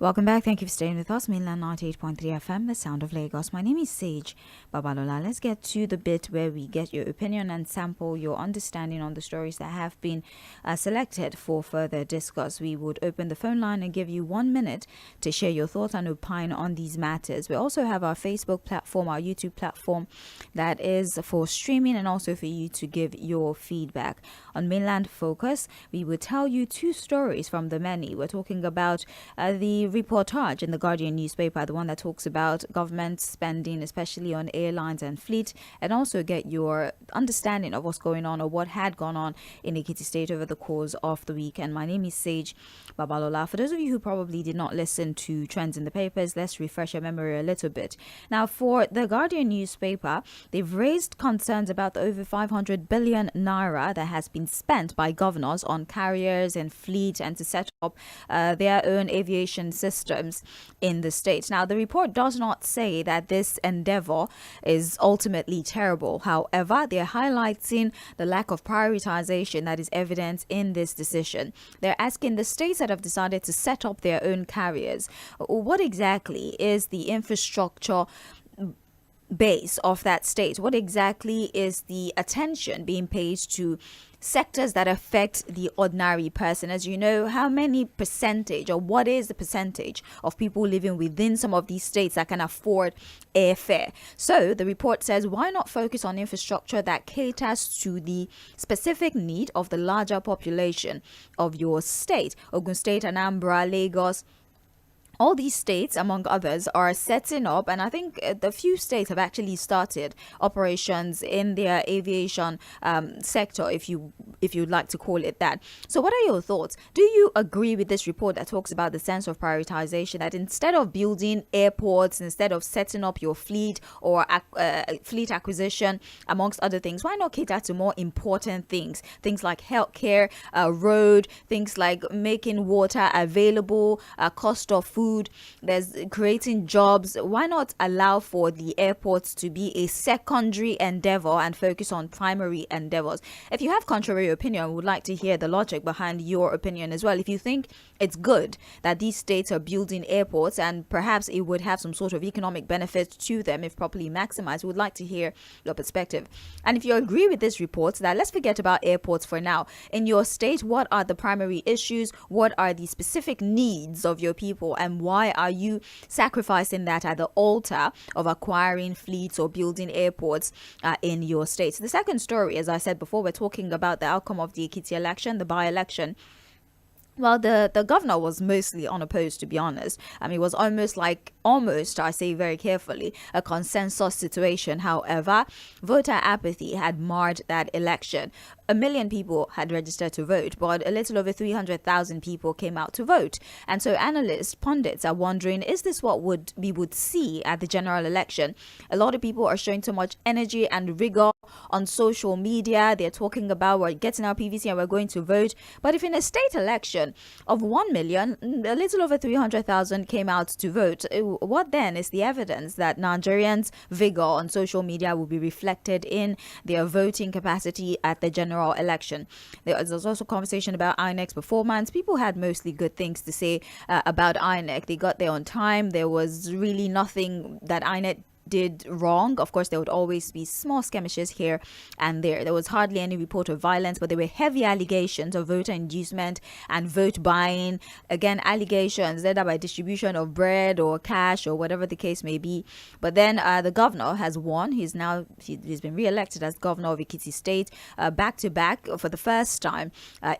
Welcome back. Thank you for staying with us. Mainland 98.3 FM, the sound of Lagos. My name is Sage Babalola. Let's get to the bit where we get your opinion and sample your understanding on the stories that have been selected for further discuss. We would open the phone line and give you 1 minute to share your thoughts and opine on these matters. We also have our Facebook platform, our YouTube platform that is for streaming and also for you to give your feedback. On Mainland Focus, we will tell you 2 stories from the many. We're talking about the reportage in the Guardian newspaper, the one that talks about government spending, especially on airlines and fleet, and also get your understanding of what's going on or what had gone on in Ekiti State over the course of the weekend. My name is Sage Babalola. For those of you who probably did not listen to Trends in the Papers, let's refresh your memory a little bit. Now, for the Guardian newspaper, they've raised concerns about the over 500 billion naira that has been spent by governors on carriers and fleet and to set up their own aviation systems in the state. Now, the report does not say that this endeavor is ultimately terrible. However, they're highlighting the lack of prioritization that is evident in this decision. They're asking the states that have decided to set up their own carriers, what exactly is the infrastructure base of that state? What exactly is the attention being paid to sectors that affect the ordinary person? As you know, how many percentage or what is the percentage of people living within some of these states that can afford airfare? So the report says, why not focus on infrastructure that caters to the specific need of the larger population of your state? Ogun State, Anambra, Lagos, all these states, among others, are setting up, and I think the few states have actually started operations in their aviation sector, if you'd like to call it that. So what are your thoughts? Do you agree with this report that talks about the sense of prioritization, that instead of building airports, instead of setting up your fleet or fleet acquisition, amongst other things, why not cater to more important things like healthcare, road, things like making water available, cost of food, there's creating jobs? Why not allow for the airports to be a secondary endeavor and focus on primary endeavors? If you have contrary opinion, we would like to hear the logic behind your opinion as well. If you think it's good that these states are building airports and perhaps it would have some sort of economic benefit to them if properly maximized, we would like to hear your perspective. And if you agree with this report, that let's forget about airports for now. In your state, what are the primary issues? What are the specific needs of your people? And why are you sacrificing that at the altar of acquiring fleets or building airports in your state? So the second story, as I said before, we're talking about the outcome of the Ekiti election, the by-election. Well, the governor was mostly unopposed, to be honest. I mean, it was almost, I say very carefully, a consensus situation. However, voter apathy had marred that election. 1 million people had registered to vote, but a little over 300,000 people came out to vote. And so analysts, pundits are wondering, is this what we would see at the general election? A lot of people are showing so much energy and rigor on social media. They're talking about we're getting our PVC and we're going to vote. But if in a state election of 1 million, a little over 300,000 came out to vote, what then is the evidence that Nigerians' vigor on social media will be reflected in their voting capacity at the general election? There was also conversation about INEC's performance. People had mostly good things to say about INEC. They got there on time. There was really nothing that INEC did wrong. Of course, there would always be small skirmishes here and there. There was hardly any report of violence, but there were heavy allegations of voter inducement and vote buying. Again, allegations either by distribution of bread or cash or whatever the case may be. But then the governor has won. He's been re-elected as governor of Ekiti State back to back for the first time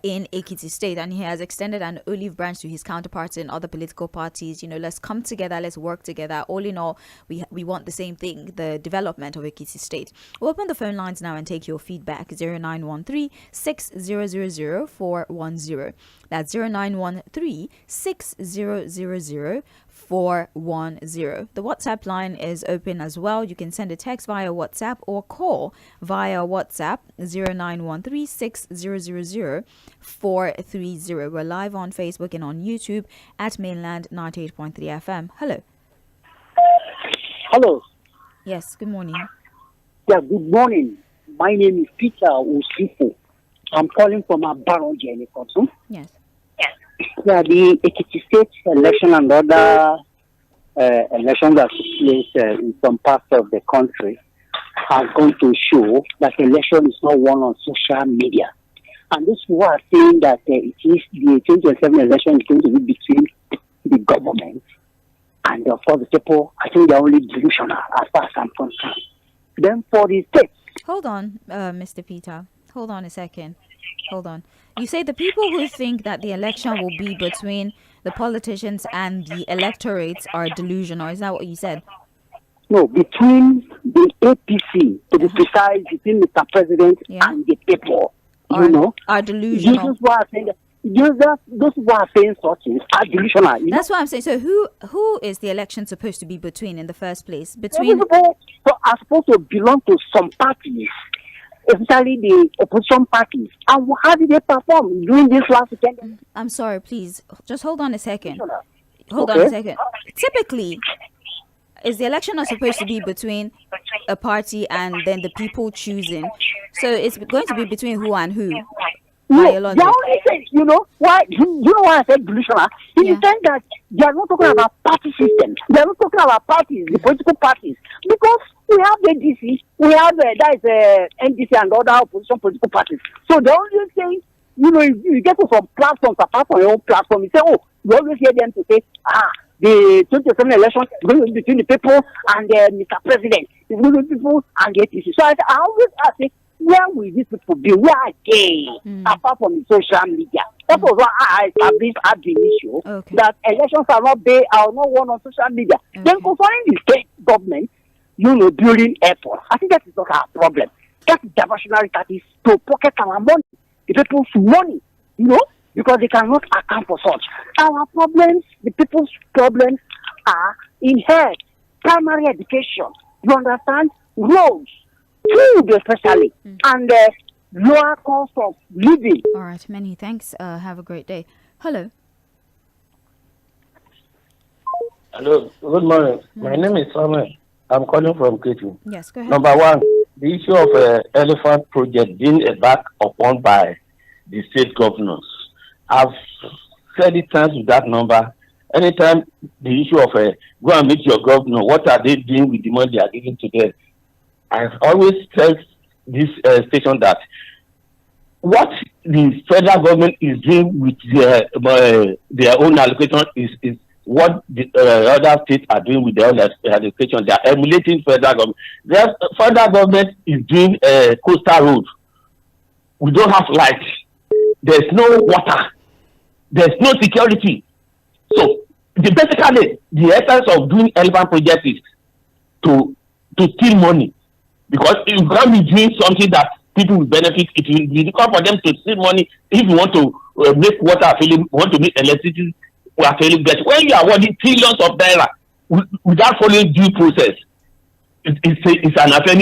in Ekiti State, and he has extended an olive branch to his counterparts in other political parties. Let's come together, let's work together. All in all, we want the same thing, the development of Ekiti State. We'll open the phone lines now and take your feedback. 0913 6000 410. That's 0913 6000 410. The WhatsApp line is open as well. You can send a text via WhatsApp or call via WhatsApp 0913 6000 430. We're live on Facebook and on YouTube at Mainland 98.3 FM. Hello. Hello. Yes, good morning. Yeah, good morning. My name is Peter Osifo. I'm calling from Abaron Jenny. Yes. Yeah, the Ekiti State election and other elections that took place in some parts of the country are going to show that election is not won on social media. And those who are saying that it is the 2027 election is going to be between the government and, of course, the people, I think they're only delusional as far as I'm concerned. Then for the state. Hold on, Mr. Peter. Hold on a second. Hold on. You say the people who think that the election will be between the politicians and the electorates are delusional. Is that what you said? No, between the APC, to be precise, between Mr. President and the people, are delusional. Those who are saying that, those who are saying such things are delusional. That's what I'm saying. So who is the election supposed to be between in the first place? Between people are supposed to belong to some parties, especially the opposition parties. And how did they perform during this last weekend? I'm sorry, please. Just hold on a second. Hold on a second. Typically, is the election not supposed to be between a party and then the people choosing? So it's going to be between who and who? No, they only say, why? You know why I said delusional? In the sense that they are not talking about party system. They are not talking about parties, the political parties, because we have the NDC, we have NDC and other opposition political parties. So they only say, you get to some platforms apart from your own platform. You say, you always hear them to say, the 2027 election is going to be between the people and Mr. President. It's going to be people and the APC. So I always ask, where will these people be? Where are they? Apart from the social media. That was why I established at the issue that elections are not won on social media. Then concerning the state government, building airports, I think that is not our problem. That is diversionary, that is to pocket our money, the people's money, because they cannot account for such. Our problems, the people's problems are in health, primary education, you understand, roads, food especially, and lower cost of living. All right, many thanks. Have a great day. Hello. Hello, good morning. My name is Samuel. I'm calling from Ketu. Yes, go ahead. Number one, the issue of elephant project being back upon by the state governors. I've said it times with that number. Anytime the issue of go and meet your governor, what are they doing with the money they are giving to them? I've always tell this station that what the federal government is doing with their own allocation is what the other states are doing with their own allocation. They are emulating federal government. The federal government is doing coastal roads. We don't have lights. There's no water. There's no security. So basically, the essence of doing elephant project is to steal money. Because you can't be doing something that people will benefit. It will be difficult for them to steal money if you want to make water available, want to make electricity available. But when you are awarding trillions of naira without following due process, it's an affair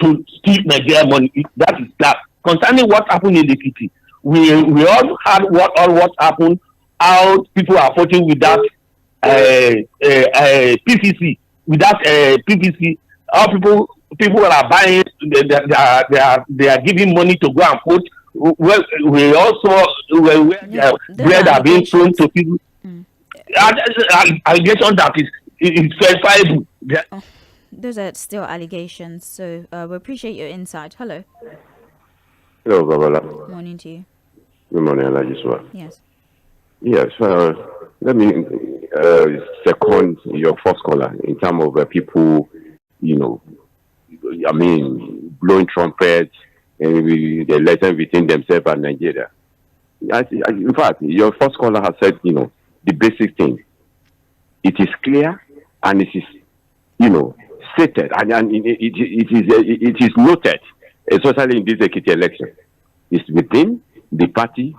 to steal Nigeria money. That is that. Concerning what happened in the city, we all had what happened, how people are voting without PCC, without PPC, how people are buying, they are giving money to go and vote. Well, we also where bread are being thrown to people. Allegation that is verifiable. Those are still allegations, so we appreciate your insight. Hello. Hello, Babala. Morning to you. Good morning, Alajiswa. Yes. Yes, let me second your first caller in terms of people, blowing trumpets and the election between themselves and Nigeria. In fact, your first caller has said, the basic thing. It is clear and it is, stated and it is noted, especially in this Ekiti election. It's within the party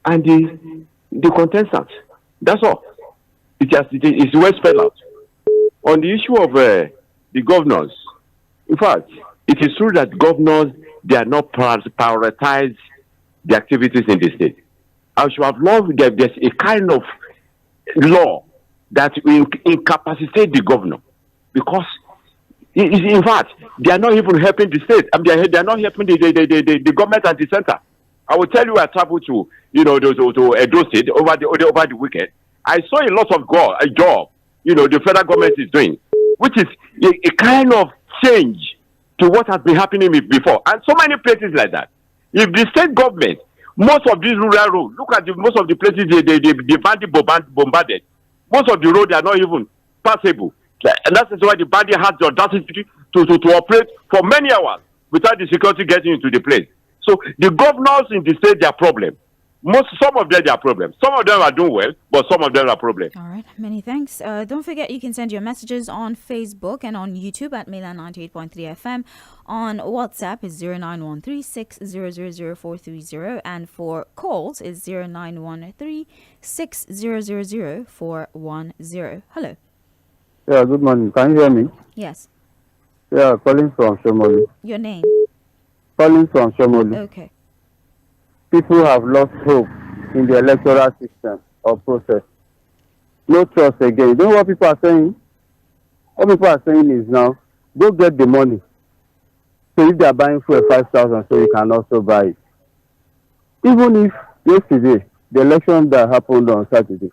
and the contestants. That's all. It's well spelled out. On the issue of the governors, in fact, it is true that governors, they are not prioritize the activities in the state. I should have loved that there's a kind of law that will incapacitate the governor, because in fact, they are not even helping the state. They are not helping the government at the center. I will tell you, I traveled to to Edo State over the weekend. I saw a lot of a job, the federal government is doing, which is a kind of change to what has been happening before, and so many places like that. If the state government, most of these rural roads, look at most of the places the bandit bombarded. Most of the roads are not even passable, and that is why the bandit has the audacity to operate for many hours without the security getting into the place. So the governors in the state, their problem. Some of them are problems. Some of them are doing well, but some of them are problems. All right, many thanks. Don't forget you can send your messages on Facebook and on YouTube at Mainland 98.3 FM. On WhatsApp is 091360000430, and for calls is 091360000410. Hello. Yeah, good morning. Can you hear me? Yes. Yeah, calling from Shomolu. Your name? Calling from Shomolu. Okay. People have lost hope in the electoral system or process. No trust again. You know what people are saying? What people are saying is now, go get the money. So if they are buying for 5,000, so you can also buy it. Even if yesterday, the election that happened on Saturday,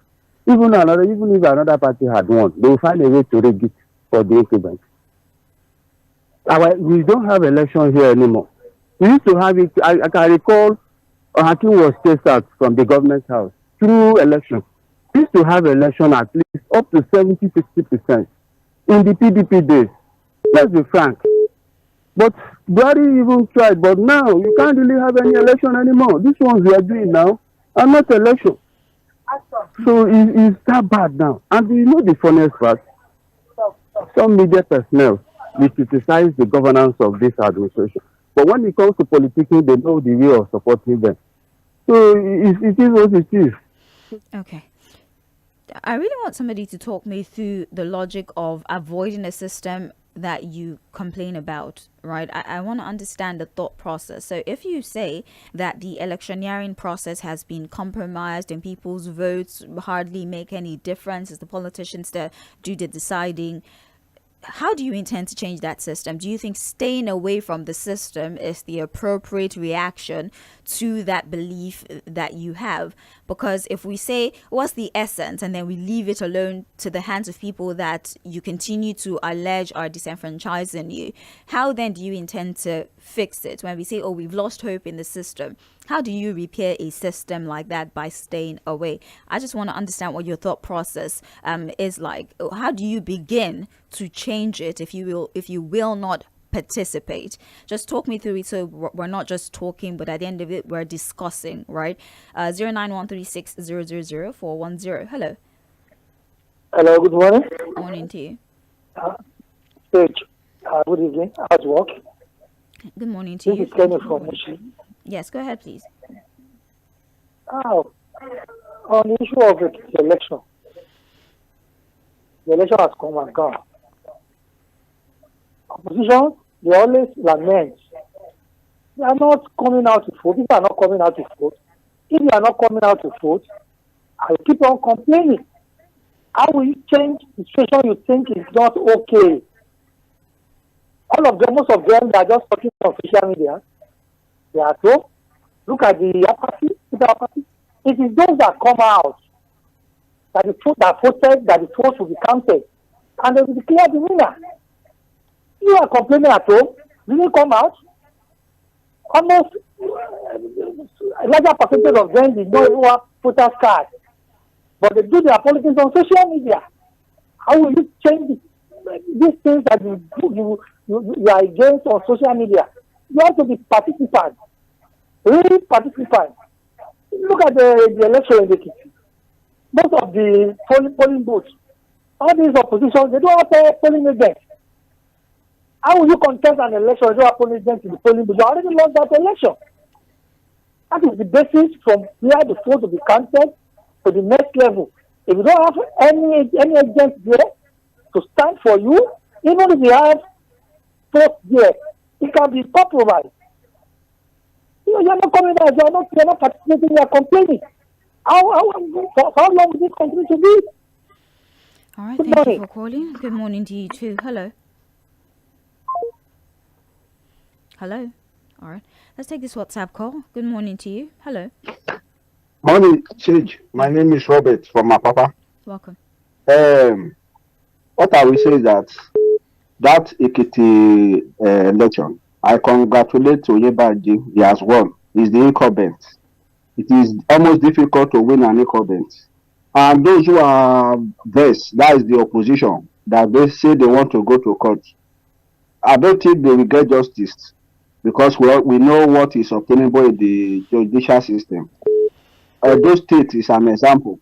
even if another party had won, they will find a way to rig it for the incumbent. We don't have election here anymore. We used to have it. I can recall Hakim was chased out from the government house through election. We used to have election at least up to 70-60% in the PDP days. Let's be frank. But Buhari even tried, but now you can't really have any election anymore. These ones we are doing now are not election. So it's that bad now. And you know the funniest part? Some media personnel will criticize the governance of this administration. But when it comes to politicking, they know the way of supporting them. So it is what it is. Okay. I really want somebody to talk me through the logic of avoiding a system that you complain about, right? I want to understand the thought process. So if you say that the electioneering process has been compromised and people's votes hardly make any difference, it's the politicians that do the deciding, how do you intend to change that system? Do you think staying away from the system is the appropriate reaction to that belief that you have? Because if we say, what's the essence, and then we leave it alone to the hands of people that you continue to allege are disenfranchising you, how then do you intend to fix it? When we say, oh, we've lost hope in the system, how do you repair a system like that by staying away? I just want to understand what your thought process is like. How do you begin to change it if you will not participate? Just talk me through it, so we're not just talking, but at the end of it we're discussing, right? 091360000410. Hello. Hello, good morning. Morning to you. Good evening. How's work? Good morning to you. This is Kenny from Mushi. Yes, go ahead, please. On the issue of the election has come and gone. Opposition, they always lament. They are not coming out to vote. People are not coming out to vote. If you are not coming out to vote, I keep on complaining. How will you change the situation you think is not okay? All of them, most of them, they are just talking on social media. They are so. Look at the apathy. It is those that come out that the votes will be counted, and they will declare the winner. You are complaining at home. Didn't come out. Almost a larger percentage of them did not even have voters card, but they do their politics on social media. How will you change these things that you are against on social media? You have to be participants, really participants. Look at the election in the kitchen. Most of the polling booths, all these oppositions, they don't have polling agents. How will you contest an election if you have polling agents in the polling booth? You already lost that election. That is the basis from where the vote will be counted to the next level. If you don't have any agents there to stand for you, even if you have votes there, it can be compromised. You are not coming out, you are not participating, you are complaining. How long will this continue to be? All right, thank you for calling. Good morning to you too. Hello. All right. Let's take this WhatsApp call. Good morning to you. Hello. Morning, Sage. My name is Robert from Apapa. Welcome. What I will say is that Ekiti election, I congratulate Oyebanji. He has won. He's the incumbent. It is almost difficult to win an incumbent. And those who are vexed, that is the opposition, that they say they want to go to court. I don't think they will get justice because we know what is obtainable in the judicial system. Those State is an example.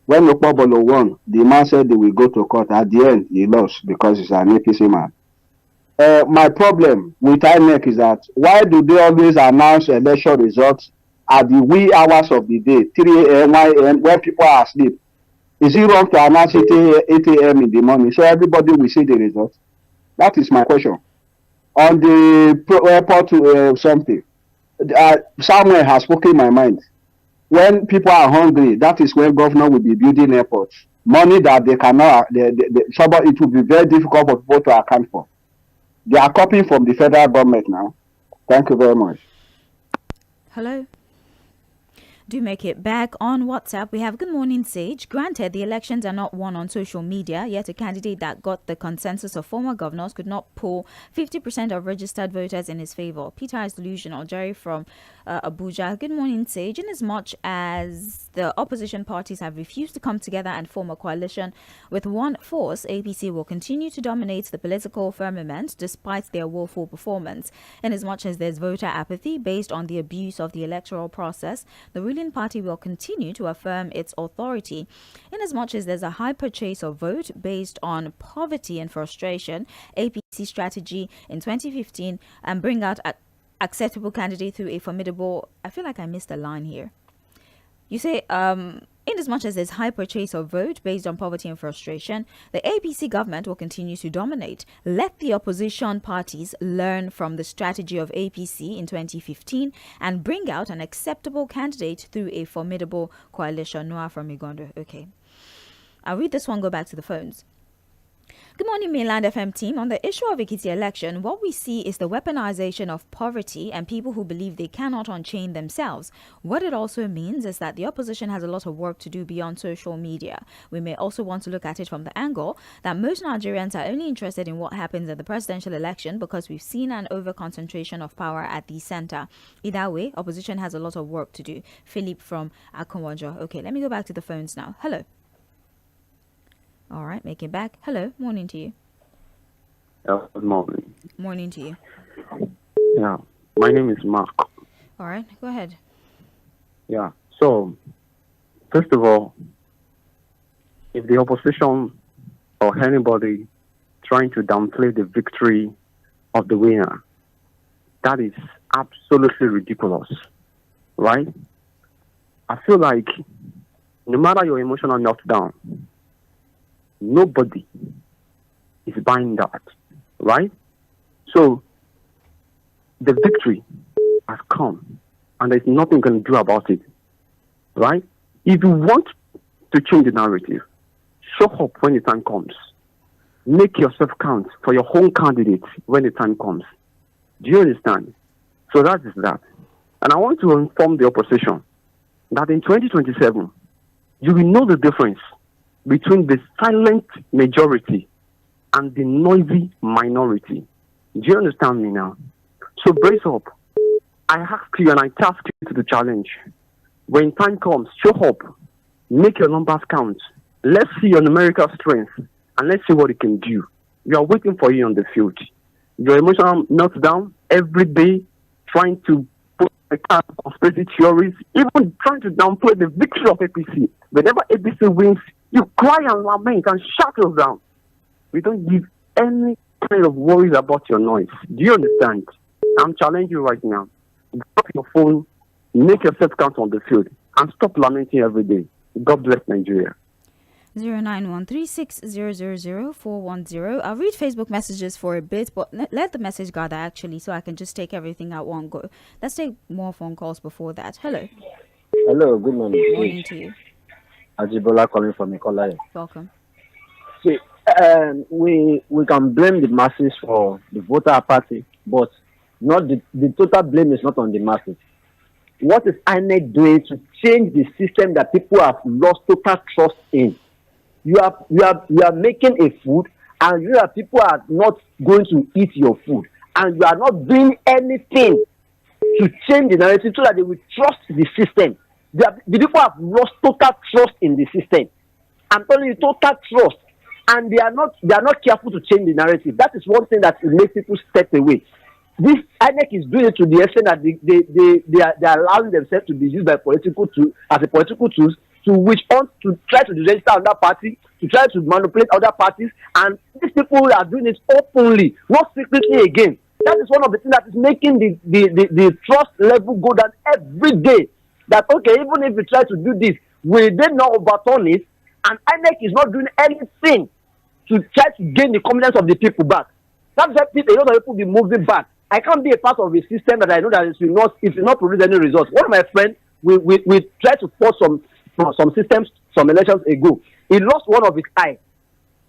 When Okpobolo won, the man said they will go to court. At the end, he lost because he's an APC man. My problem with INEC is that why do they always announce election results at the wee hours of the day, 3 a.m., 9 a.m., when people are asleep? Is it wrong to announce it 8 a.m. in the morning so everybody will see the results? That is my question. On the airport something, somewhere has spoken my mind. When people are hungry, that is when governor will be building airports. Money that they cannot, it will be very difficult for people to account for. They are copying from the federal government now. Thank you very much. Hello. Do make it back on WhatsApp. We have good morning, Sage. Granted, the elections are not won on social media, yet a candidate that got the consensus of former governors could not pull 50% of registered voters in his favor. Peter is delusional. Jerry from Abuja. Good morning, Sage. In as much as the opposition parties have refused to come together and form a coalition with one force, APC will continue to dominate the political firmament despite their woeful performance. In as much as there's voter apathy based on the abuse of the electoral process, the ruling party will continue to affirm its authority. In as much as there's a high purchase of vote based on poverty and frustration, APC strategy in 2015 and bring out acceptable candidate through a formidable... I feel like I missed a line here. You say, in as much as there's high purchase of vote based on poverty and frustration, the APC government will continue to dominate. Let the opposition parties learn from the strategy of APC in 2015 and bring out an acceptable candidate through a formidable coalition. Noah from Uganda. Okay. I'll read this one, go back to the phones. Good morning, Mainland FM team. On the issue of Ekiti election, what we see is the weaponization of poverty and people who believe they cannot unchain themselves. What it also means is that the opposition has a lot of work to do beyond social media. We may also want to look at it from the angle that most Nigerians are only interested in what happens at the presidential election because we've seen an over-concentration of power at the center. Either way, opposition has a lot of work to do. Philip from Akonwajo. Okay, let me go back to the phones now. Hello. All right, make it back. Hello, morning to you. Good morning. Morning to you. Yeah, my name is Mark. All right, go ahead. Yeah, so, first of all, if the opposition or anybody trying to downplay the victory of the winner, that is absolutely ridiculous, right? I feel like no matter your emotional meltdown, nobody is buying that, right? So the victory has come and there's nothing you can do about it, right? If you want to change the narrative, show up when the time comes. Make yourself count for your own candidate when the time comes. Do you understand? So that is that. And I want to inform the opposition that in 2027, you will know the difference between the silent majority and the noisy minority. Do you understand me now? So brace up. I ask you and I task you to the challenge. When time comes, show up. Make your numbers count. Let's see your numerical strength and let's see what it can do. We are waiting for you on the field. Your emotional meltdown every day, trying to put a kind of conspiracy theories, even trying to downplay the victory of APC. Whenever APC wins, you cry and lament and shut us down. We don't give any kind of worries about your noise. Do you understand? I'm challenging you right now. Drop your phone, make yourself count on the field, and stop lamenting every day. God bless Nigeria. 09136000410. I'll read Facebook messages for a bit, but let the message gather actually, so I can just take everything at one go. Let's take more phone calls before that. Hello. Hello, good morning. Morning to you. Ajibola calling from Ikolai. Welcome. See, we can blame the masses for the voter apathy, but Not the total blame is not on the masses. What is INEC doing to change the system that people have lost total trust in? You are making a food, and people are not going to eat your food, and you are not doing anything to change the narrative so that they will trust the system. The people have lost total trust in the system. I'm telling you, total trust, and they are not careful to change the narrative. That is one thing that makes people step away. This INEC is doing it to the extent that they are allowing themselves to be used by political tools as a political tools to which on to try to register another party, to try to manipulate other parties, and these people are doing it openly, not secretly again. That is one of the things that is making the trust level go down every day. That okay, even if we try to do this, will they not overturn it? And INEC is not doing anything to try to gain the confidence of the people back. That's why a lot of people be moving back. I can't be a part of a system that I know that it will not produce any results. One of my friends, we tried to force some systems some elections ago. He lost one of his eyes.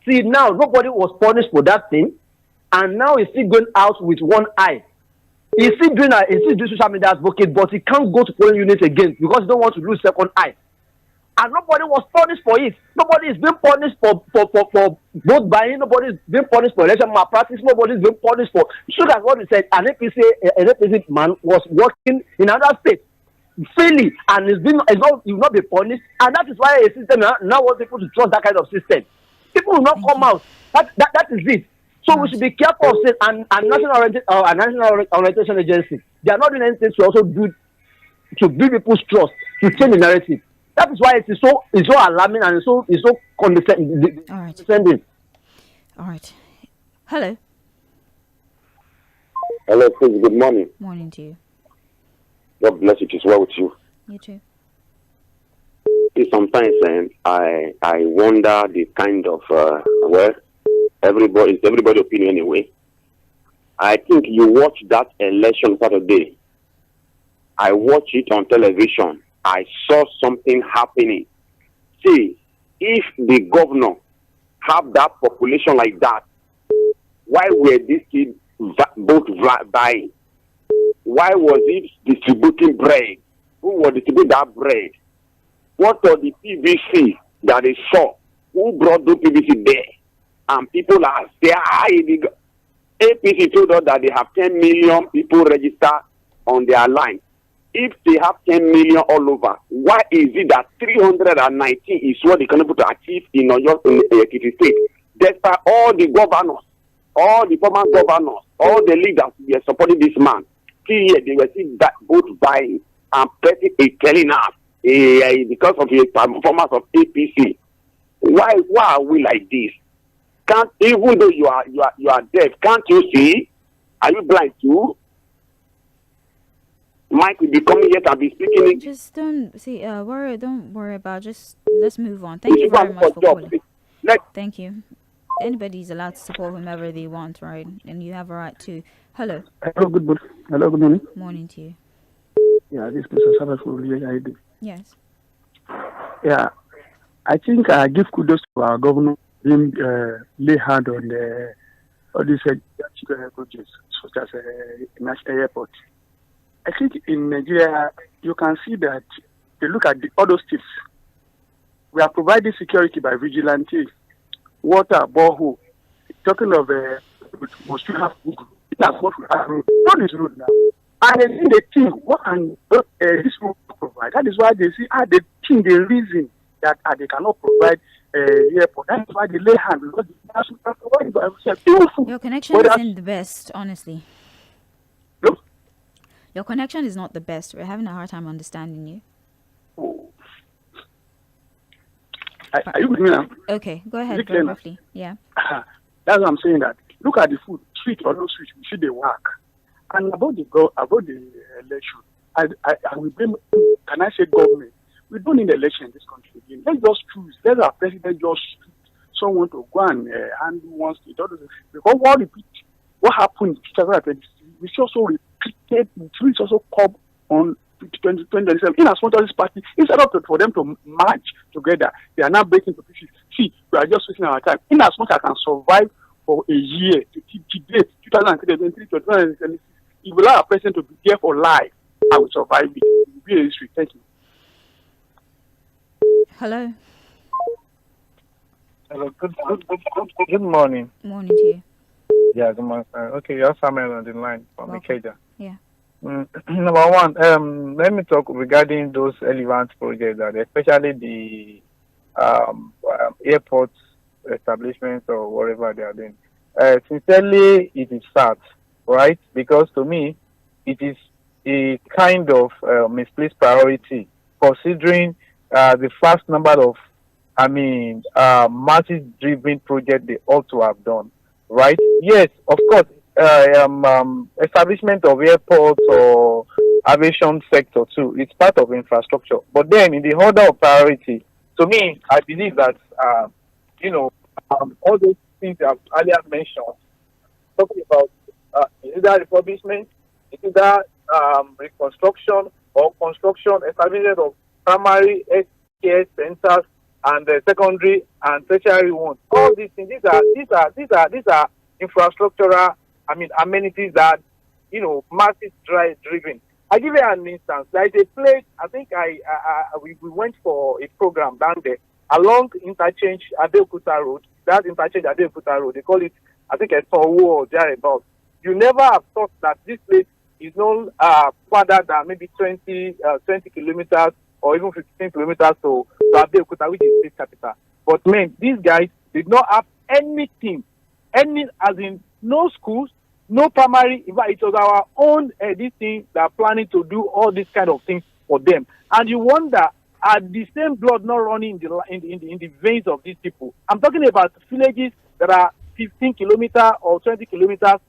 See, now nobody was punished for that thing, and now he's still going out with one eye. He's still doing social media advocate, but he can't go to polling units again because he don't want to lose second eye. And nobody was punished for it. Nobody is being punished for vote buying. Nobody is being punished for election malpractice. Nobody is being punished for. So that's what we said. An APC man was working in another state freely, and he will not be punished. And that is why a system now wants people to trust that kind of system. People will not come out. That is it. So we should be careful of saying and national orientation agency. They are not doing anything to also build people's trust, to change the narrative. That is why it's so alarming and it's so condescending. All right. Hello. Hello, please. Good morning. Morning to you. God bless you. It is well with you. You too. Sometimes I wonder the kind of everybody opinion anyway. I think you watch that election Saturday. I watch it on television. I saw something happening. See, if the governor have that population like that, why were these kids both buying? Why was it distributing bread? Who was distributing that bread? What was the PVC that they saw? Who brought the PVC there? And people are there. APC told us that they have 10 million people register on their line. If they have 10 million all over, why is it that 319 is what they can able to achieve in Ekiti State? Despite all the governors, all the former governors, all the leaders were supporting this man. See here, they were seeing that both buying and President is telling us because of the performance of APC. Why are we like this? Can't, even though you are deaf, can't you see? Are you blind too? Mike will be coming here and be speaking. Just don't worry about. Just let's move on. Thank you very much for calling. Thank you. Anybody's allowed to support whomever they want, right? And you have a right to. Hello. Hello, good morning. Morning to you. Yeah, this is Mr. Yes. Yeah, I think I give kudos to our governor being lay hand on all these projects such as national airport. I think in Nigeria, you can see that they look at all those tips. We are providing security by vigilante, water, borehole. Talking of we still have Google. That's what we have. What is road now? And they think, what can this road provide? That is why they see, they think the reason that they cannot provide airport. That is why they lay hand. Your connection isn't the best, honestly. No? Your connection is not the best. We're having a hard time understanding you. Are you with me now? Okay, go ahead very roughly. Yeah. That's what I'm saying. That look at the food, sweet or no sweet, we see they work. And about the election, I will blame. Can I say government? We don't need election in this country again. Let's just choose. Let our president just someone to go and handle one state. Because what happened in 2023, we also repeated. It's also come on 2027. In as much as this party, instead of for them to march together, they are now breaking to pieces. See, we are just wasting our time. In as much as I can survive for a year, today, 2023, 2026, If we allow a person to be there for life, I will survive it. It will be a history. Thank you. Hello. Hello. Good morning. Morning to you. Yeah, good morning. Okay, you're Samuel on the line from Ikeja. Yeah. Number one, let me talk regarding those relevant projects, that especially the airport establishments or whatever they are doing. Sincerely, it is sad, right? Because to me, it is a kind of misplaced priority, considering the vast number of, masses-driven projects they ought to have done, right? Yes, of course, establishment of airports or aviation sector too, it's part of infrastructure. But then, in the order of priority, to me, I believe that all those things I've earlier mentioned, talking about either refurbishment, either reconstruction or construction, establishment of primary health care centers and secondary and tertiary ones. All these things, these are infrastructural, amenities that masses driven. I give you an instance. There is a place. I think we went for a program down there along interchange Abeokuta Road. That interchange Abeokuta Road, they call it, I think, Etowo or thereabouts. You never have thought that this place is no further than maybe 20 kilometers or even 15 kilometers to Abeokuta, which is the state capital. But man, these guys did not have anything, as in no schools, no primary. In fact, it was our own this thing that are planning to do all these kind of things for them. And you wonder, are the same blood not running in the veins of these people? I'm talking about villages that are 15 kilometers or 20 kilometers,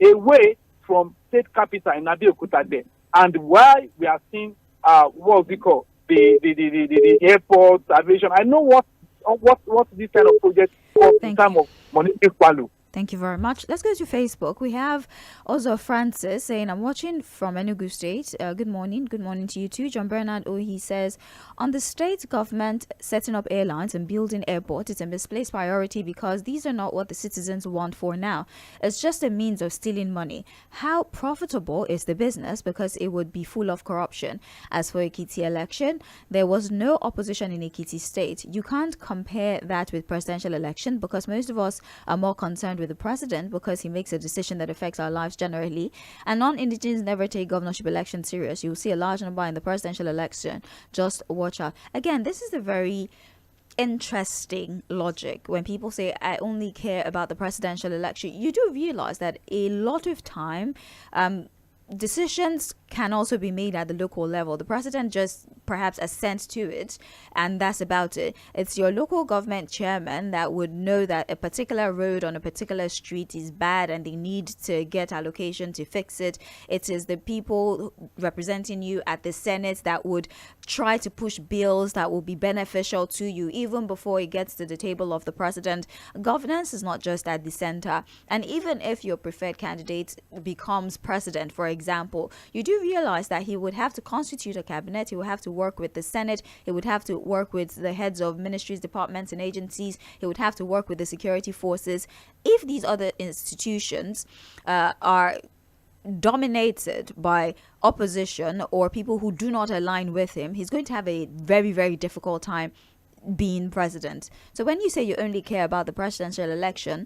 away from state capital in Abeokuta there. And why we are seeing what we call the airport, aviation. I know what this kind of project costs in terms of monetary value. Thank you very much. Let's go to Facebook. We have also Francis saying, I'm watching from Enugu State. Good morning. Good morning to you too. John Bernard he says, on the state government setting up airlines and building airports, it's a misplaced priority because these are not what the citizens want for now. It's just a means of stealing money. How profitable is the business? Because it would be full of corruption. As for Ekiti election, there was no opposition in Ekiti State. You can't compare that with presidential election because most of us are more concerned with the president because he makes a decision that affects our lives generally, and non-indigenous never take governorship election serious. You'll see a large number in the presidential election. Just watch out. Again, this is a very interesting logic. When people say I only care about the presidential election, you do realize that a lot of time decisions can also be made at the local level. The president just perhaps assents to it, and that's about it. It's your local government chairman that would know that a particular road on a particular street is bad and they need to get allocation to fix it. It is the people representing you at the Senate that would try to push bills that will be beneficial to you even before it gets to the table of the president. Governance is not just at the center, and even if your preferred candidate becomes president, for example, you do realize that he would have to constitute a cabinet, he would have to work with the Senate, he would have to work with the heads of ministries, departments and agencies, he would have to work with the security forces. If these other institutions are dominated by opposition or people who do not align with him, he's going to have a very, very difficult time being president. So when you say you only care about the presidential election,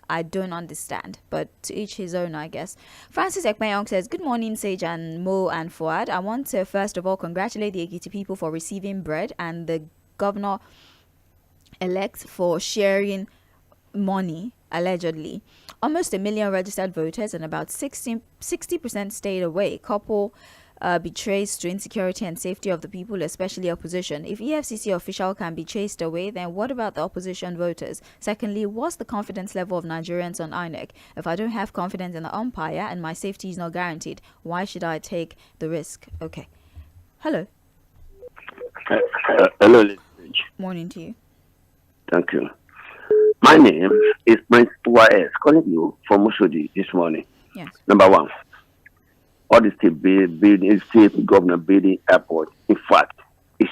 I don't understand, but to each his own, I guess. Francis Ekpeyong says, good morning, Sage and Mo and Fuad. I want to first of all congratulate the Ekiti people for receiving bread and the governor-elect for sharing money, allegedly. Almost 1 million registered voters and about 60% stayed away. Couple betrays to insecurity and safety of the people, especially opposition. If EFCC official can be chased away, then what about the opposition voters? Secondly, what's the confidence level of Nigerians on INEC? If I don't have confidence in the umpire and my safety is not guaranteed, why should I take the risk? Okay. Hello. Hello. Morning to you. Thank you. My name is Prince YS, calling you from Mushodi this morning. Yes. Number one, all the state governor building airport. In fact, it's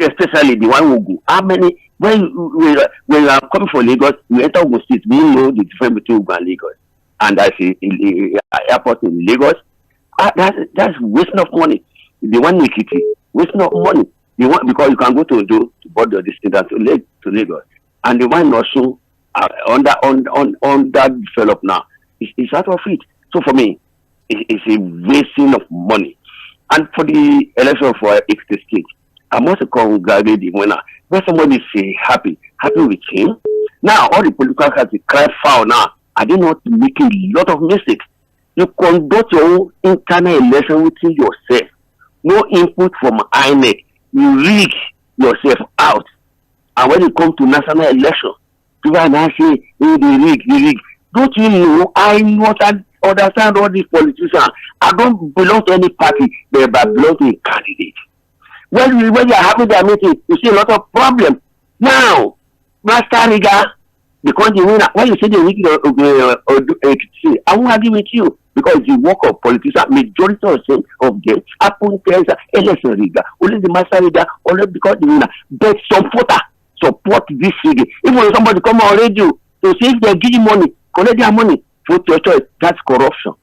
especially the one who go. How many? When you are coming from Lagos, you enter Ogun State, we know the difference between Ogun and Lagos. and there's a airport in Lagos. That's wasting of money. They want Ekiti, wasting of money. They want, because you can go to border distance to Lagos, and the one also on that develop now is out of it. So for me, it's a wasting of money. And for the election for Ekiti State, I must congratulate the winner. When somebody say happy with him, now all the political parties cry foul now. Are they not making a lot of mistakes? You conduct your own internal election within yourself. No input from INEC. You rig yourself out. And when it comes to national election, people are now saying, hey, they rig. Don't you know, I understand all these politicians. I don't belong to any party, but I belong to a candidate. When you are having their meeting, you see a lot of problems. Now, Master Riga, because the winner, when you say the week, I won't argue with you, because the work of politicians, majority of them happen to election Riga, only the Master Riga, only because the winner. But support this Riga. Even when somebody come on radio to say if they give you money, collect their money, vote your choice, that's corruption.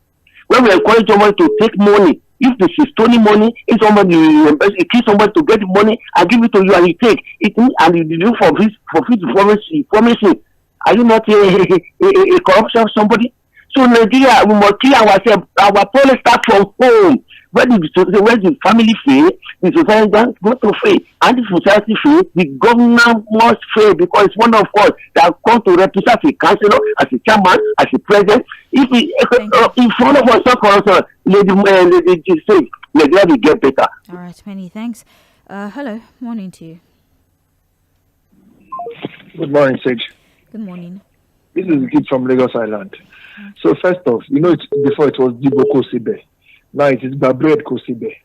When we encourage somebody to take money, if this is stolen money, if somebody kills somebody to get the money and give it to you and you take it, and you do for his promising, are you not a corruption of somebody? So Nigeria, we must clear ourselves. Our policy starts from home. When the family fail, the society doesn't go to fail. And the society fail, the government must fail, because it's one of us that come to represent a councillor, as a chairman, as a president. If one of us talk also, lady say, Nigeria will get better. All right, many thanks. Hello, morning to you. Good morning, Sage. Good morning. This is a kid from Lagos Island. So first off, before it was Dibo Kosibe. Now it is Babred Kosibe.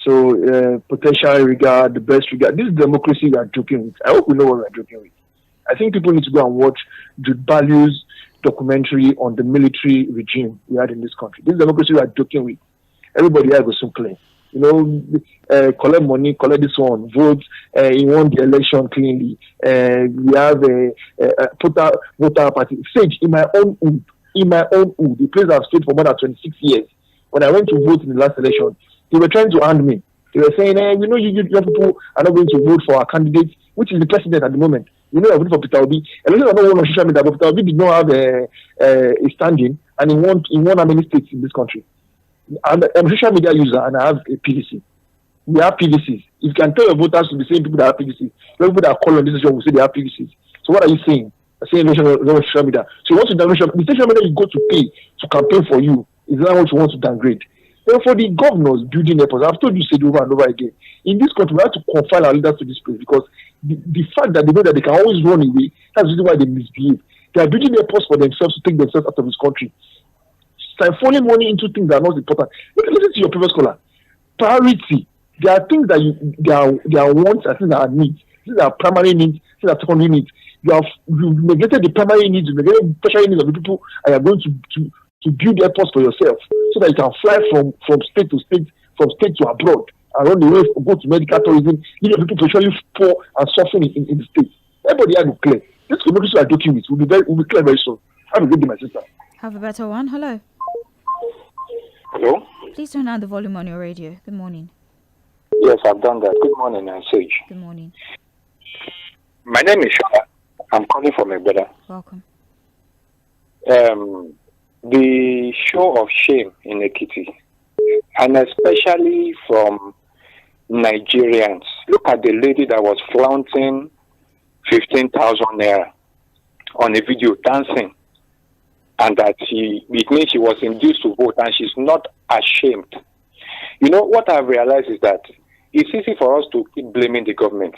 So potential regard, the best regard. This is democracy we are joking with. I hope we know what we are joking with. I think people need to go and watch Jude Value's documentary on the military regime we had in this country. This is democracy we are joking with. Everybody here goes so clean. Collect money, collect this one, vote, he won the election cleanly. We have a voter party. Sage, in my own hood, the place I've stayed for more than 26 years, when I went to vote in the last election, they were trying to hand me. They were saying, you people are not going to vote for our candidate, which is the president at the moment. You're voting for Peter Obi. And I don't know on social media, but Peter Obi did not have a standing, and he won how many states in this country. I'm a social media user, and I have a PVC. We have PVCs. You can tell your voters to be saying people that have PVCs. People that call on this issue will say they have PVCs. So what are you saying? I'm saying social media. So you want to downgrade the social media you go to pay to campaign for you is not what you want to downgrade. Therefore, the governors building airports, I've told you said over and over again, in this country we have to confine our leaders to this place, because the fact that they know that they can always run away, that's the reason why they misbehave. They are building airports for themselves to take themselves out of this country. Siphoning money into things that are not important. Listen to your previous caller. Priority. There are things that they are wants and things that are needs. These are primary needs, these are secondary needs. You neglected the primary needs, you neglected the tertiary needs of the people, and you are going to build airports for yourself, so that you can fly from state to state, from state to abroad, and run away, go to medical tourism, leave people potentially poor and suffering in the state. Everybody has to clear. This community we are talking with will be clear very soon. Have a good day, my sister. Have a better one. Hello. Hello? Please turn down the volume on your radio. Good morning. Yes, I've done that. Good morning, Sage. Good morning. My name is Shola. I'm calling from Egbeda. Welcome. The show of shame in Ekiti, and especially from Nigerians. Look at the lady that was flaunting 15,000 naira on a video dancing, and that it means she was induced to vote, and she's not ashamed. What I've realized is that it's easy for us to keep blaming the government.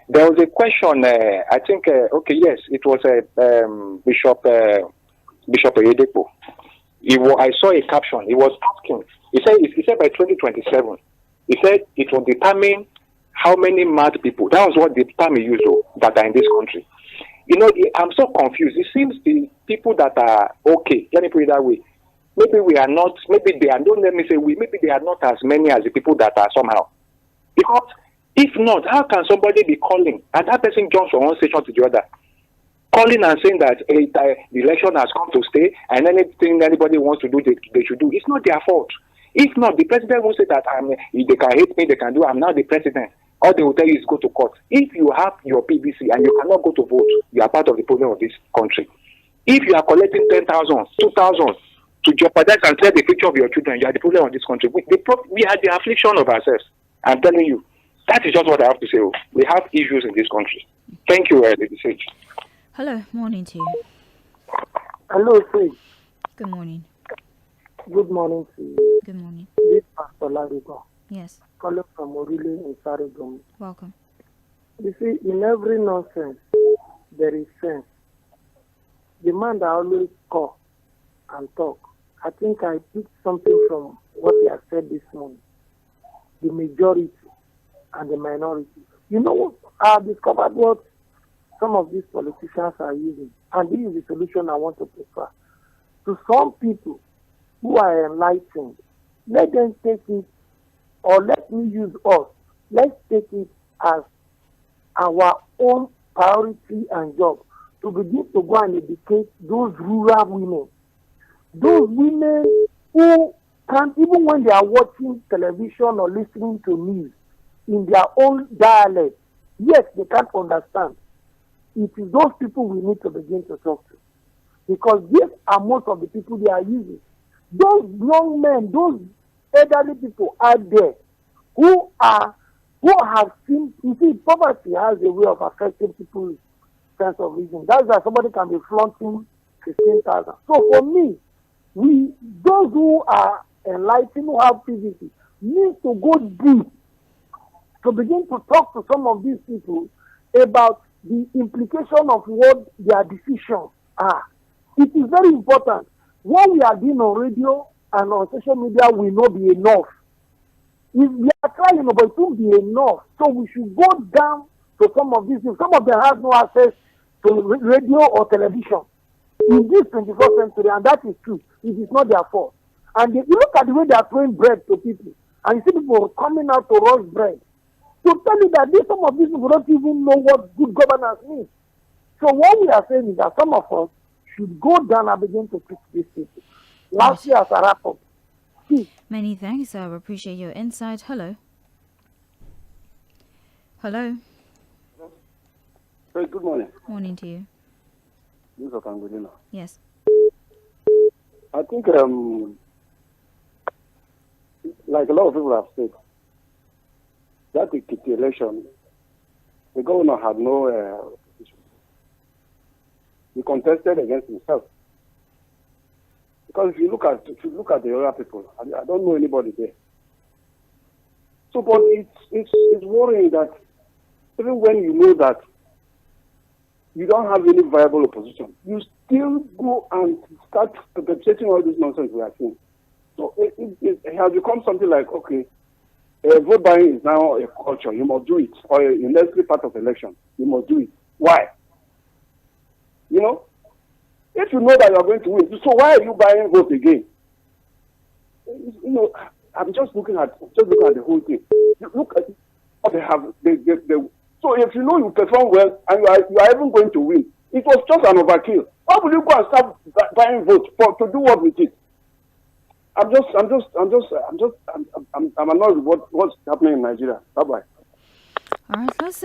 There was a question, I think, yes, it was Bishop Oyedepo. I saw a caption. He was asking. He said by 2027, he said it will determine how many mad people. That was what the term he used that are in this country. I'm so confused. It seems the people that are okay, let me put it that way, maybe we are not, maybe they are, don't let me say we, maybe they are not as many as the people that are somehow. Because if not, how can somebody be calling and that person jumps from one station to the other, calling and saying that the election has come to stay and anything anybody wants to do, they should do. It's not their fault. If not, the president will say that they can hate me, they can do, I'm now the president. All they will tell you is go to court. If you have your PBC and you cannot go to vote, you are part of the problem of this country. If you are collecting 10,000, 2,000 to jeopardize and clear the future of your children, you are the problem of this country. We are the affliction of ourselves. I'm telling you. That is just what I have to say. We have issues in this country. Thank you, Lady Sage. Hello, morning to you. Hello, Sage. Good morning. Good morning to you. Good morning. This is Pastor Ladigo. Yes. Calling from Orile in Sarigom. Welcome. You see, in every nonsense, there is sense. The man that always call and talk, I think I picked something from what he has said this morning. The majority and the minority. You know, I have discovered what some of these politicians are using, and this is the solution I want to prefer. To some people who are enlightened, let them take it, or let me use us. Let's take it as our own priority and job to begin to go and educate those rural women. Those women who can, even when they are watching television or listening to news in their own dialect, yes, they can't understand. It is those people we need to begin to talk to. Because these are most of the people they are using. Those young men, those elderly people out there who have seen, you see, poverty has a way of affecting people's sense of reason. That's why somebody can be flaunting 15,000. So for me, those who are enlightened, who have PVC, need to go deep to begin to talk to some of these people about the implication of what their decisions are. It is very important. What we are doing on radio and on social media will not be enough. If we are trying, but it won't be enough. So we should go down to some of these things. Some of them have no access to radio or television in this 21st century, and that is true. It is not their fault. And if you look at the way they are throwing bread to people, and you see people coming out to roast bread, to tell you that some of these people don't even know what good governance means. So what we are saying is that some of us should go down and begin to teach these people. Last year as a wrap-up. Many thanks. I appreciate your insight. Hello. Hello. Hey, good morning. Morning to you. This is Okangudina. Yes. I think, like a lot of people have said, that the election, the governor had no opposition. He contested against himself. Because if you look at the other people, I don't know anybody there. So, but it's worrying that even when you know that you don't have any viable opposition, you still go and start perpetrating all this nonsense we are seeing. So it has become something like, okay, vote buying is now a culture. You must do it. Or a necessary part of election. You must do it. Why? You know? If you know that you are going to win, so why are you buying vote again? You know, I'm just looking at the whole thing. Look at what they have. So if you know you perform well and you are even going to win, it was just an overkill. Why would you go and start buying votes to do what with it? I'm annoyed with what's happening in Nigeria. Bye-bye. All right, let's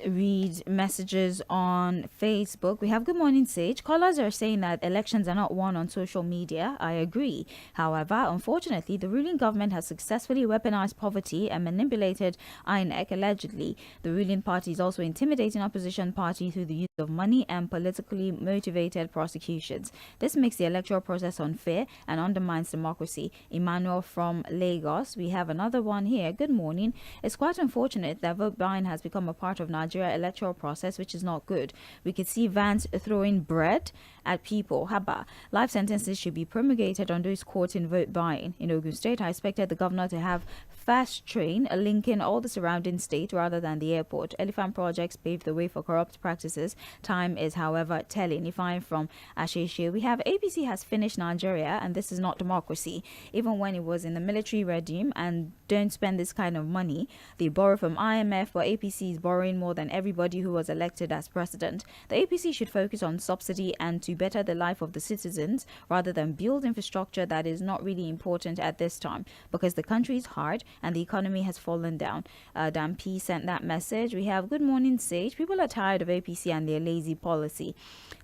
read messages on Facebook. We have Good Morning Sage. Callers are saying that elections are not won on social media. I agree. However, unfortunately, the ruling government has successfully weaponized poverty and manipulated INEC allegedly. The ruling party is also intimidating opposition party through the use of money and politically motivated prosecutions. This makes the electoral process unfair and undermines democracy. Emmanuel from Lagos. We have another one here. Good morning. It's quite unfortunate that vote buying has become a part of Nigeria electoral process, which is not good. We could see Vance throwing bread at people. Haba. Life sentences should be promulgated on those caught in vote buying. In Ogun State, I expected the governor to have fast train linking all the surrounding state rather than the airport. Elephant projects paved the way for corrupt practices. Time is, however, telling. If I'm from Asheshe, we have APC has finished Nigeria, and this is not democracy. Even when it was in the military regime and don't spend this kind of money. They borrow from IMF, but APC is borrowing more than everybody who was elected as president. The APC should focus on subsidy and to better the life of the citizens rather than build infrastructure that is not really important at this time, because the country is hard and the economy has fallen down. Dan P sent that message. We have good morning, Sage. People are tired of APC and their lazy policy.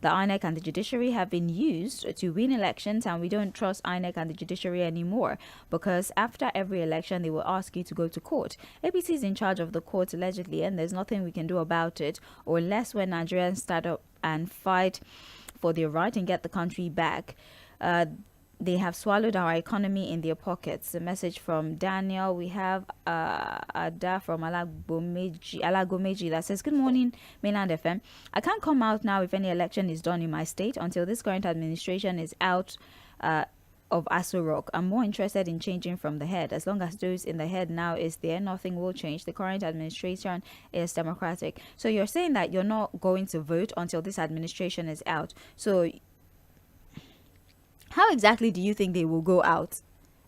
The INEC and the judiciary have been used to win elections, and we don't trust INEC and the judiciary anymore, because after every election they will ask you to go to court. APC is in charge of the court allegedly, and there's nothing we can do about it, or less when Nigerians start up and fight for their right and get the country back. They have swallowed our economy in their pockets. A message from Daniel. We have Ada from Alagomeji that says, good morning, Mainland FM. I can't come out now if any election is done in my state until this current administration is out of Aso Rock. I'm more interested in changing from the head. As long as those in the head now is there, nothing will change. The current administration is democratic. So you're saying that you're not going to vote until this administration is out. So how exactly do you think they will go out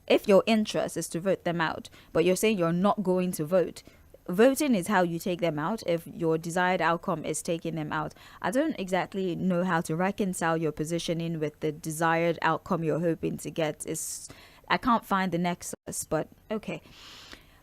if your interest is to vote them out, but you're saying you're not going to vote? Voting is how you take them out if your desired outcome is taking them out. I don't exactly know how to reconcile your positioning with the desired outcome you're hoping to get. I can't find the nexus, but okay.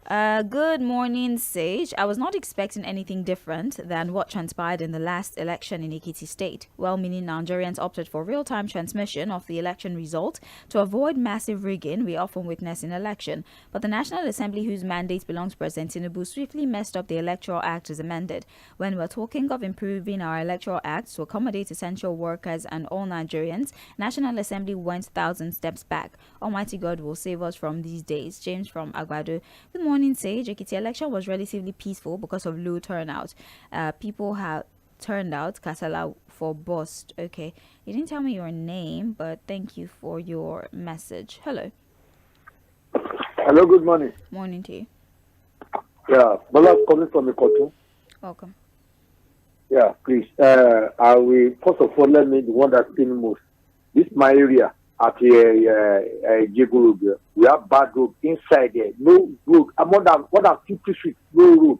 Good morning, Sage. I was not expecting anything different than what transpired in the last election in Ekiti State. Well-meaning Nigerians opted for real-time transmission of the election result to avoid massive rigging we often witness in election. But the National Assembly, whose mandate belongs to President Tinubu, swiftly messed up the Electoral Act as amended. When we're talking of improving our Electoral Act to accommodate essential workers and all Nigerians, National Assembly went 1,000 steps back. Almighty God will save us from these days. James from Agbado. Good morning, Sage. Ekiti election was relatively peaceful because of low turnout. People have turned out Kasala for bust. Okay, you didn't tell me your name, but thank you for your message. Hello. Hello, good morning. Morning to you. Yeah, Bola coming from the Kotu. Welcome. Yeah, please. I will first of all let me the one that's been most. This is my area. At Jᴏɪṛ, we have bad road inside there. No road. More than 50 feet, no road.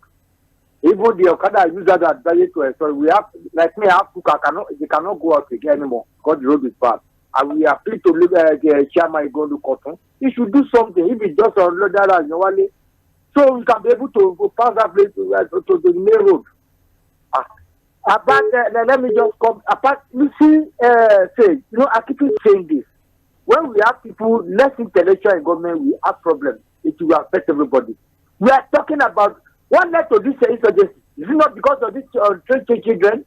Even the Okada users that advise to so we have, like me, have to they cannot go out again anymore because the road is bad. And we are free to live the chairman going to Cotton. He should do something. If it's just on road that so we can be able to go past that place to the main road. Let me just come. Apart, you see, say, I keep saying this. When we have people less intellectual in government, we have problems. It will affect everybody. We are talking about what led to this insurgency. Is it not because of this trade children?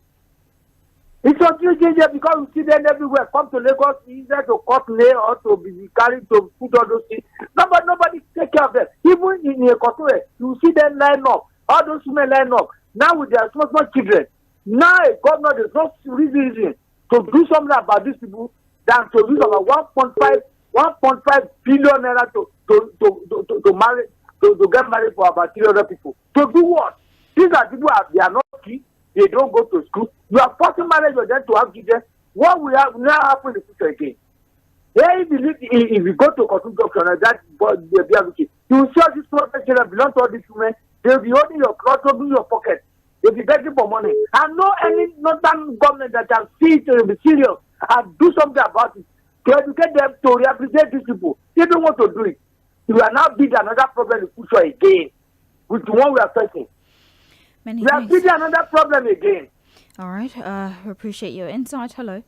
It's not trade children because we see them everywhere. Come to Lagos, either to cut nail or to be carried to put all those things. Nobody take care of them. Even in a Kotoe, you see them line up. All those women line up. Now with their small children. Now a government is not reason to do something about these people than to use about 1.5 billion naira to marry to get married for about 300 people. To do what? These are people they are not key, they don't go to school. You are forcing marriage for them to have children. What will now happen in the future again? They believe if you go to Cotton Junction and that you will see all these children belong to all these women, they will be holding your clothes, opening your pocket. They will be begging for money. And no any northern government that can see it to be serious and do something about it to educate them to rehabilitate these people. They don't want to do it. We are now building another problem in the future again with the one we are facing. We are building another problem again. All right. Appreciate your insight. Hello.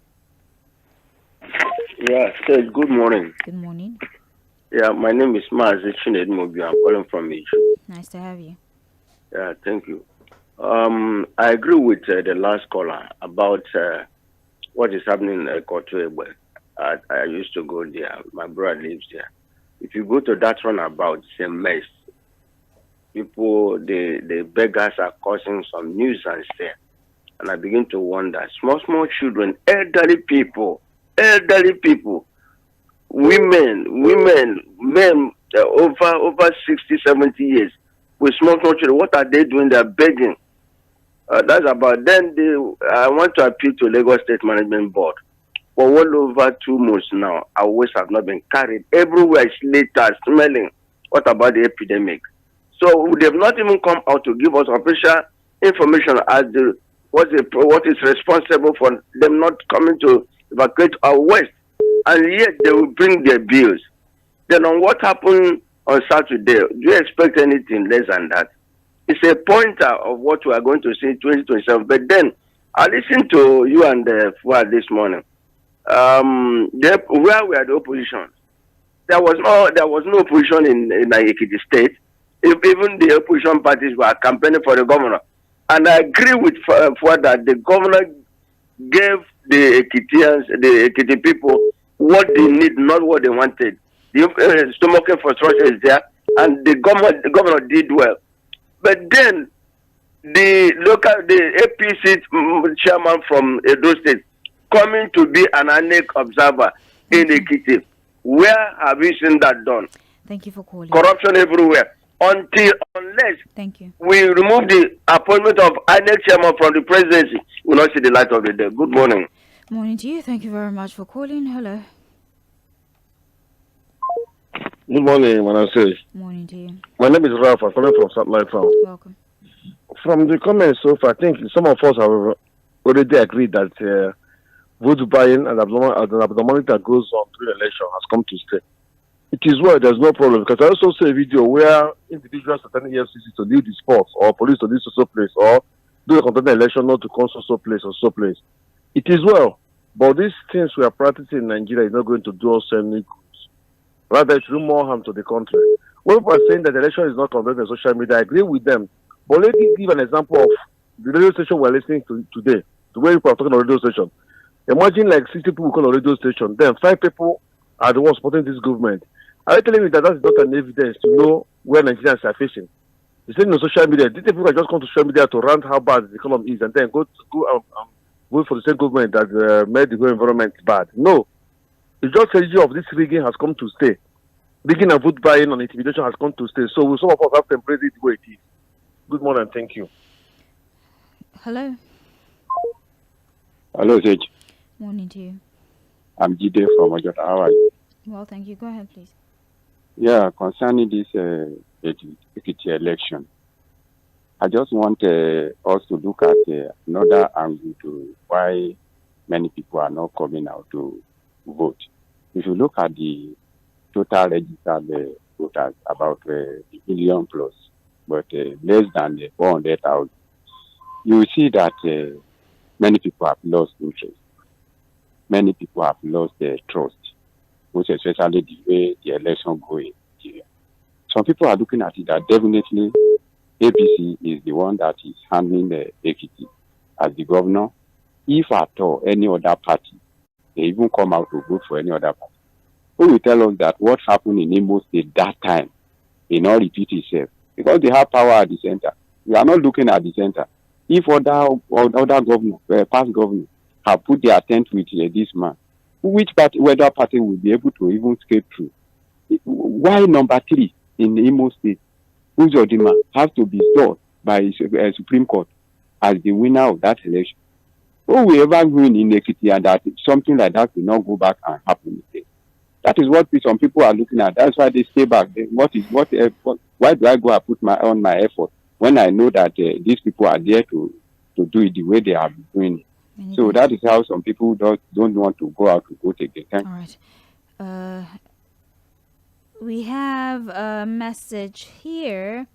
Yeah, good morning. Good morning. Yeah, my name is Mgsmåɪᴜᴜ. I'm calling from Iju. Nice to have you. Yeah, thank you. I agree with the last caller about what is happening in Kotoe. I used to go there. My brother lives there. If you go to that runabout, it's a mess. People, the beggars are causing some nuisance there. And I begin to wonder, small children, elderly people, women, men over 60, 70 years with small children. What are they doing? They're begging. That's about. Then I want to appeal to Lagos State Management Board. For well over 2 months now, our waste have not been carried. Everywhere is litter, smelling. What about the epidemic? So they've not even come out to give us official information as to what is responsible for them not coming to evacuate our west, and yet they will bring their bills. Then on what happened on Saturday, do you expect anything less than that? It's a pointer of what we are going to see in 2027. But then I listened to you and Fuad this morning. Where we are the opposition, there was no opposition in Ekiti State. Even the opposition parties were campaigning for the governor, and I agree with Fuad that the governor gave the Ekiti people what they need, not what they wanted. The stomach infrastructure is there, and the governor did well. But then the APC chairman from Edo State coming to be an ANEC observer in Ekiti. Where have you seen that done? Thank you for calling. Corruption everywhere. Unless we remove the appointment of ANEC chairman from the presidency, we will not see the light of the day. Good morning. Morning to you. Thank you very much for calling. Hello. Good morning, Manasseh. Morning to you. My name is Ralph. I'm calling from Satellite Farm. Welcome. From the comments so far, I think some of us have already agreed that vote buying and abnormality that goes on through election has come to stay. It is well, there's no problem. Because I also saw a video where individuals attending EFCC to leave the sports, or police to leave so place, or do a contested election not to come so place or so place. It is well, but these things we are practicing in Nigeria is not going to do us any good. Rather, it should do more harm to the country. When people are saying that the election is not conducted on social media, I agree with them. But let me give an example of the radio station we're listening to today, the way people are talking on the radio station. Imagine like 60 people call a radio station, then 5 people are the ones supporting this government. Are you telling me that that's not an evidence to know where Nigerians are facing? You saying on social media, these people are just come to social media to rant how bad the economy is and then go for the same government that made the whole environment bad. No. The just strategy of this rigging has come to stay. Rigging and vote buying and intimidation has come to stay. So some of us have to embrace it the way it is. Good morning, thank you. Hello. Hello, Sage. Morning to you. I'm Jide from Ojota. How are you? Well, thank you. Go ahead, please. Yeah, concerning this Ekiti election, I just want us to look at another angle to why many people are not coming out to vote. If you look at the total registered voters, about a million plus, but less than 400,000, you will see that many people have lost interest. Many people have lost their trust, most especially the way the election go in Nigeria. Some people are looking at it that definitely APC is the one that is handling the Ekiti as the governor. If at all any other party, they even come out to vote for any other party, who will tell us that what happened in Imo State that time will not repeat itself? Because they have power at the center. We are not looking at the center. If other governors, past governors, have put their tent with this man, which party, whether party will be able to even escape through? Why number 3 in Imo State, Uzodinma, has to be stored by Supreme Court as the winner of that election? Who will ever win in Ekiti and that something like that will not go back and happen again? That is what some people are looking at. That's why they stay back. Why do I go and put on my effort when I know that these people are there to do it the way they have been doing it? So that is how some people don't want to go out to vote again. All right. We have a message here.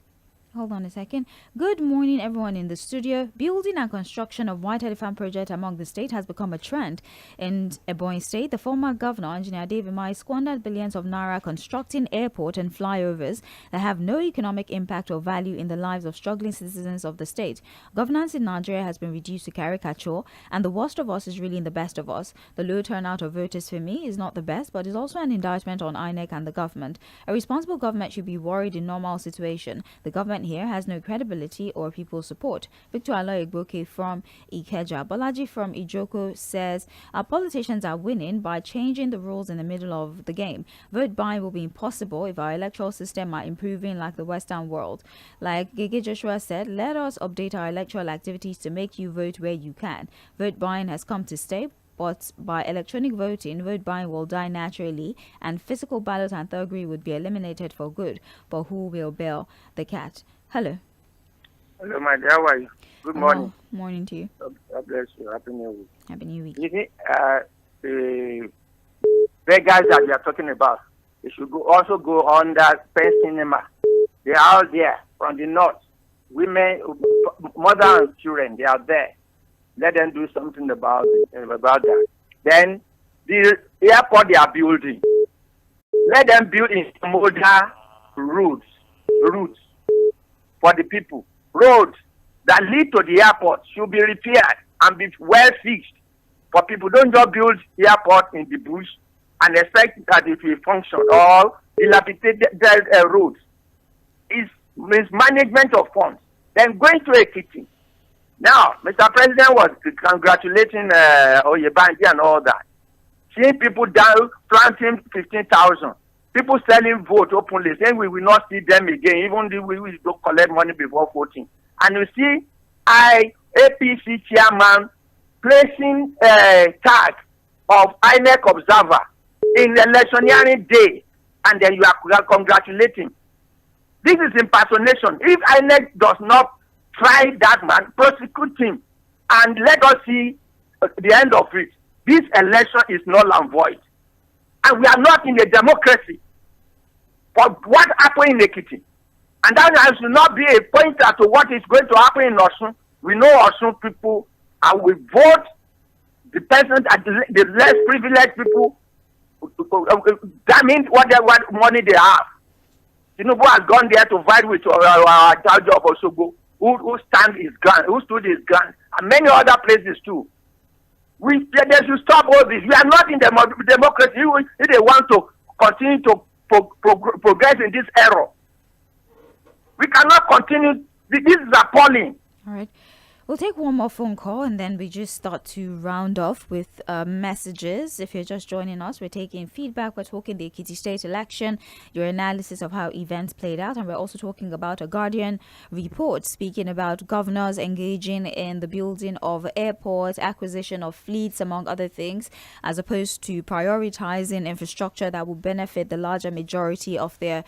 Hold on a second. Good morning, everyone in the studio. Building and construction of White Elephant project among the state has become a trend. In Ebonyi State, the former governor, Engineer David Mai, squandered billions of naira constructing airport and flyovers that have no economic impact or value in the lives of struggling citizens of the state. Governance in Nigeria has been reduced to caricature, and the worst of us is really in the best of us. The low turnout of voters for me is not the best, but is also an indictment on INEC and the government. A responsible government should be worried in normal situation. The government here has no credibility or people's support. Victor Aloigboke from Ikeja. Bolaji from Ijoko says our politicians are winning by changing the rules in the middle of the game. Vote buying will be impossible if our electoral system are improving like the Western world. Like Gege Joshua said, let us update our electoral activities to make you vote where you can. Vote buying has come to stay. but by electronic voting, vote buying will die naturally, and physical ballot and thuggery would be eliminated for good. But who will bail the cat? Hello. Hello, my dear. How are you? Good morning. Morning to you. God bless you. Happy New Week. Happy New Week. You see, the beggars that we are talking about, they should also go under Pen Cinema. They are out there from the north. Women, mother and children, they are there. Let them do something about that. Then the airport they are building, let them build in modern routes for the people. Roads that lead to the airport should be repaired and be well fixed for people. Don't just build the airport in the bush and expect that it will function. Or dilapidated roads. It's mismanagement of funds. Then going to a kitchen. Now, Mr. President was congratulating Oyebanji and all that. Seeing people down planting 15,000. People selling vote openly, saying we will not see them again, even if we will collect money before voting. And you see, APC chairman placing a tag of INEC observer in electioneering day, and then you are congratulating. This is impersonation. If INEC does not try that man, prosecute him, and let us see the end of it. This election is null and void. And we are not in a democracy. But what happened in Ekiti? And that should not be a pointer to what is going to happen in Osun. We know Osun people, and we vote the person that the less privileged people. That means what money they have. Tinubu has gone there to fight with our judge of Osogbo, who stood his ground, and many other places too. They should stop all this. We are not in democracy. If they want to continue to progress in this era, we cannot continue. This is appalling. All right. We'll take one more phone call and then we just start to round off with messages. If you're just joining us, we're taking feedback. We're talking the Ekiti state election, your analysis of how events played out, and we're also talking about a Guardian report speaking about governors engaging in the building of airports, acquisition of fleets, among other things, as opposed to prioritizing infrastructure that will benefit the larger majority of their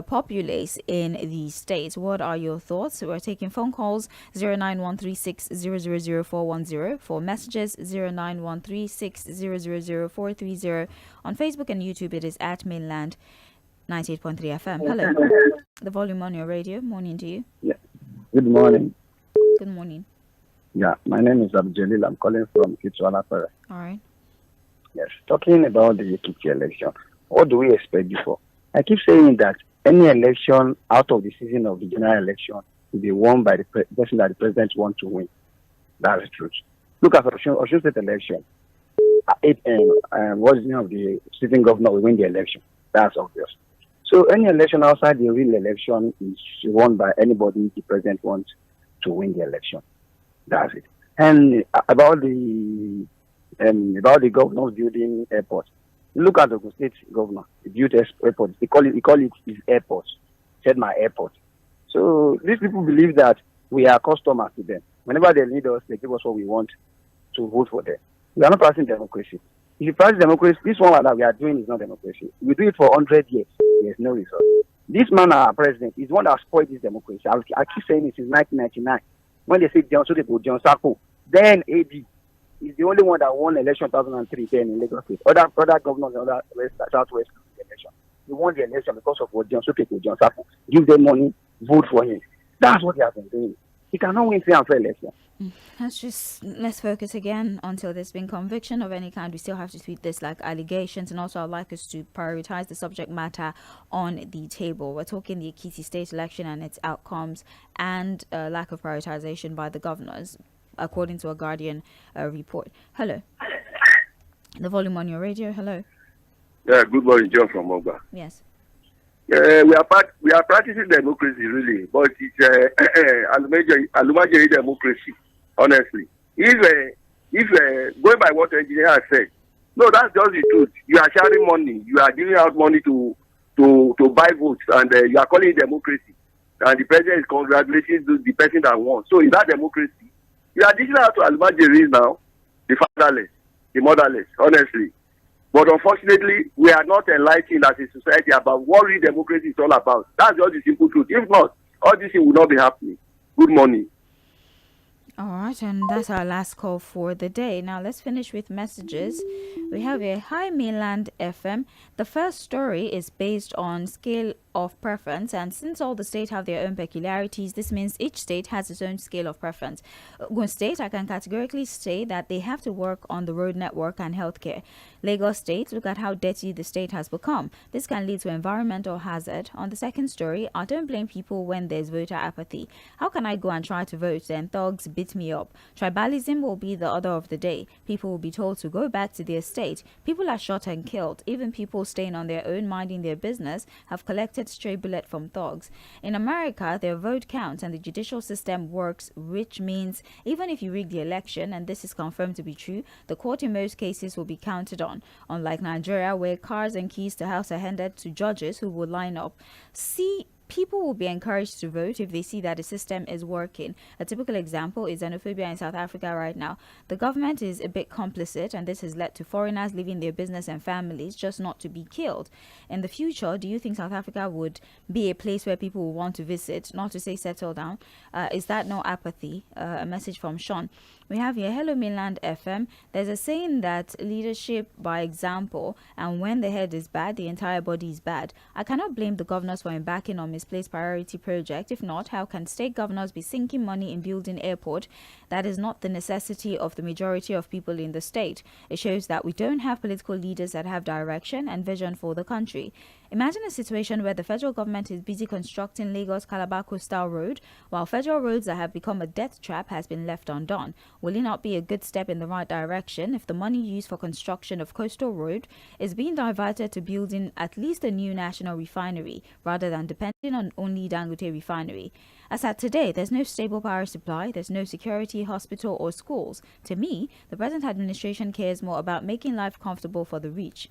populace in the states. What are your thoughts? We're taking phone calls 09136000410, for messages 09136000430. On Facebook and YouTube it is at Mainland 98.3 FM. Hello. The volume on your radio. Morning to you. Yeah. Good morning. Good morning. Yeah, my name is Abdul. I'm calling from Kitwala. All right. Yes, talking about the Ekiti election. What do we expect before? I keep saying that any election out of the season of the general election will be won by the person that the president wants to win. That's the truth. Look at Osun State election. What is the name of the sitting governor will win the election? That's obvious. So any election outside the real election is won by anybody the president wants to win the election. That's it. And about the governors building airports. Look at the state governor. He built airport. He call it his airport. Said my airport. So these people believe that we are customers to them. Whenever they need us, they give us what we want to vote for them. We are not practicing democracy. If you practice democracy, this one that we are doing is not democracy. We do it for 100 years. There's no result. This man, our president, is one that spoiled this democracy. I keep saying it since 1999. When they say John Sako, then AD is the only one that won election 2003 then in Lagos State. Other governors in other southwest election. He won the election because of what John Sako. Give them money, vote for him. That's what he has been doing. He cannot win fair and fair election. Let's focus again. Until there's been conviction of any kind, we still have to treat this like allegations, and also I'd like us to prioritize the subject matter on the table. We're talking the Ekiti state election and its outcomes, and lack of prioritization by the governors, according to a Guardian report. Hello. The volume on your radio. Hello. Yeah, good morning, John from Mogba. Yes. We are practicing democracy really, but it's Alumajiri democracy. Honestly, if going by what the engineer has said, no, that's just the truth. You are sharing money, you are giving out money to buy votes, and you are calling it democracy. And the president is congratulating the person that won. So is that democracy? You are dishing out to Alumajiri now, the fatherless. the motherless, honestly. But unfortunately, we are not enlightened as a society about what real democracy is all about. That's just the simple truth. If not, all this thing will not be happening. Good morning. All right, and that's our last call for the day. Now let's finish with messages. We have a Hi Mainland FM. The first story is based on scale of preference, and since all the states have their own peculiarities, this means each state has its own scale of preference. Ogun State, I can categorically say that they have to work on the road network and healthcare. Lagos State, look at how dirty the state has become. This can lead to environmental hazard. On the second story, I don't blame people when there's voter apathy. How can I go and try to vote, then thugs beat me up? Tribalism will be the order of the day. People will be told to go back to their state. People are shot and killed. Even people staying on their own, minding their business, have collected stray bullet from thugs. In America, their vote counts and the judicial system works, which means even if you rig the election, and this is confirmed to be true, the court in most cases will be counted on. Unlike Nigeria, where cars and keys to house are handed to judges who will line up. People will be encouraged to vote if they see that the system is working. A typical example is xenophobia in South Africa right now. The government is a bit complicit, and this has led to foreigners leaving their business and families just not to be killed. In the future, do you think South Africa would be a place where people will want to visit, not to say settle down? Is that no apathy? A message from Sean. We have here, Hello Mainland FM. There's a saying that leadership by example, and when the head is bad, the entire body is bad. I cannot blame the governors for embarking on misplaced priority project. If not, how can state governors be sinking money in building airport? That is not the necessity of the majority of people in the state. It shows that we don't have political leaders that have direction and vision for the country. Imagine a situation where the federal government is busy constructing Lagos-Calabar Coastal Road, while federal roads that have become a death trap has been left undone. Will it not be a good step in the right direction if the money used for construction of Coastal Road is being diverted to building at least a new national refinery, rather than depending on only Dangote refinery? As at today, there's no stable power supply, there's no security, hospital or schools. To me, the present administration cares more about making life comfortable for the rich.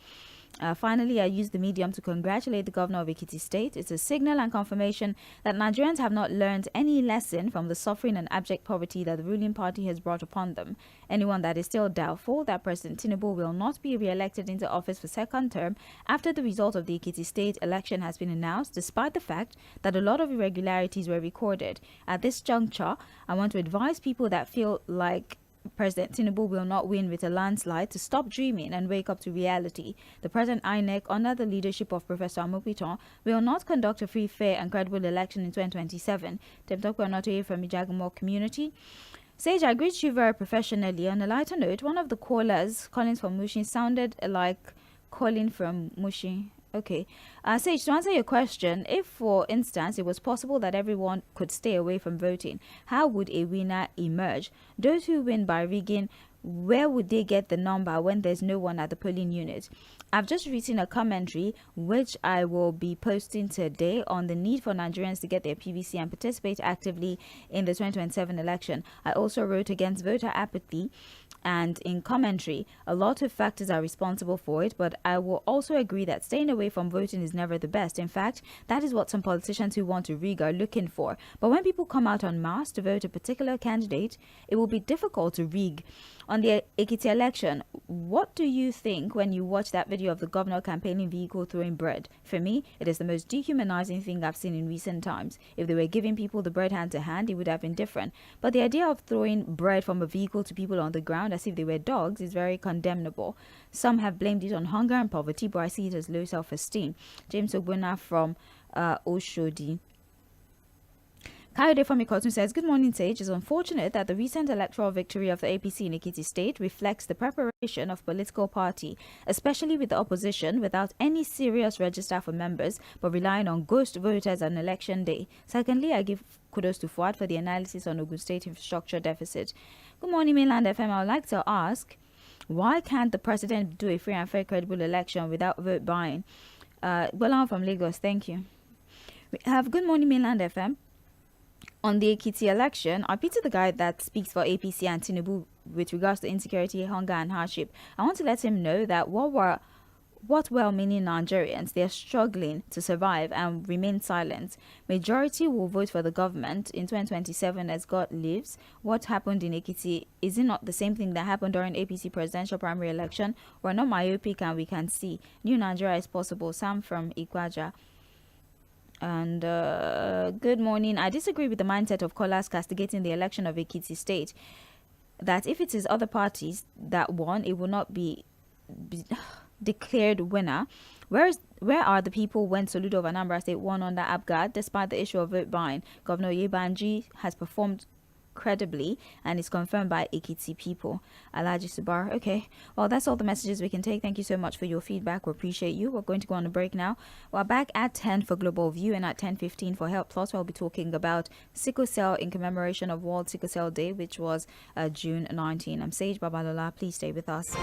Finally, I use the medium to congratulate the governor of Ekiti State. It's a signal and confirmation that Nigerians have not learned any lesson from the suffering and abject poverty that the ruling party has brought upon them. Anyone that is still doubtful that President Tinubu will not be re-elected into office for second term after the result of the Ekiti State election has been announced, despite the fact that a lot of irregularities were recorded. At this juncture, I want to advise people that feel like President Tinubu will not win with a landslide to stop dreaming and wake up to reality. The present INEC, under the leadership of Professor Amopiton, will not conduct a free, fair and credible election in 2027. Temtokwe from Ijagamo community. Sage, I greet you very professionally. On a lighter note, one of the callers calling from Mushin sounded like calling from Mushin. Okay. Sage, to answer your question, if, for instance, it was possible that everyone could stay away from voting, how would a winner emerge? Those who win by rigging, where would they get the number when there's no one at the polling unit? I've just written a commentary, which I will be posting today, on the need for Nigerians to get their PVC and participate actively in the 2027 election. I also wrote against voter apathy, and in commentary, a lot of factors are responsible for it, but I will also agree that staying away from voting is never the best. In fact, that is what some politicians who want to rig are looking for. But when people come out en masse to vote a particular candidate, it will be difficult to rig. On the Ekiti election, what do you think when you watch that video of the governor campaigning vehicle throwing bread? For me, it is the most dehumanizing thing I've seen in recent times. If they were giving people the bread hand to hand, it would have been different. But the idea of throwing bread from a vehicle to people on the ground as if they were dogs is very condemnable. Some have blamed it on hunger and poverty, but I see it as low self-esteem. James Ogbonna from Oshodi. Kayode from Ikotun says, good morning, Sage. It's unfortunate that the recent electoral victory of the APC in Ekiti State reflects the preparation of political party, especially with the opposition, without any serious register for members, but relying on ghost voters on election day. Secondly, I give kudos to Fuad for the analysis on Ogun State infrastructure deficit. Good morning, Mainland FM. I would like to ask, why can't the president do a free and fair credible election without vote buying? Bolan from Lagos, thank you. We have good morning, Mainland FM. On the Ekiti election, I pity the guy that speaks for APC and Tinubu with regards to insecurity, hunger and hardship. I want to let him know that what what well-meaning Nigerians, they are struggling to survive and remain silent. Majority will vote for the government in 2027 as God lives. What happened in Ekiti, is it not the same thing that happened during APC presidential primary election? We're not myopic and we can see. New Nigeria is possible. Sam from Ikwaja. And good morning. I disagree with the mindset of callers castigating the election of Ekiti State. That if it is other parties that won, it will not be declared winner. Where are the people when Soludo of Anambra State won under Abgad, despite the issue of vote buying? Governor Yebanji has performed credibly and is confirmed by Ekiti people. Alhaji Subar. Okay, well, that's all the messages we can take. Thank you so much for your feedback. We appreciate you. We're going to go on a break now. We're back at 10 for Global View and at 10:15 for Help Plus. We'll be talking about sickle cell in commemoration of World Sickle Cell Day, which was June 19. I'm Sage Babalola. Please stay with us.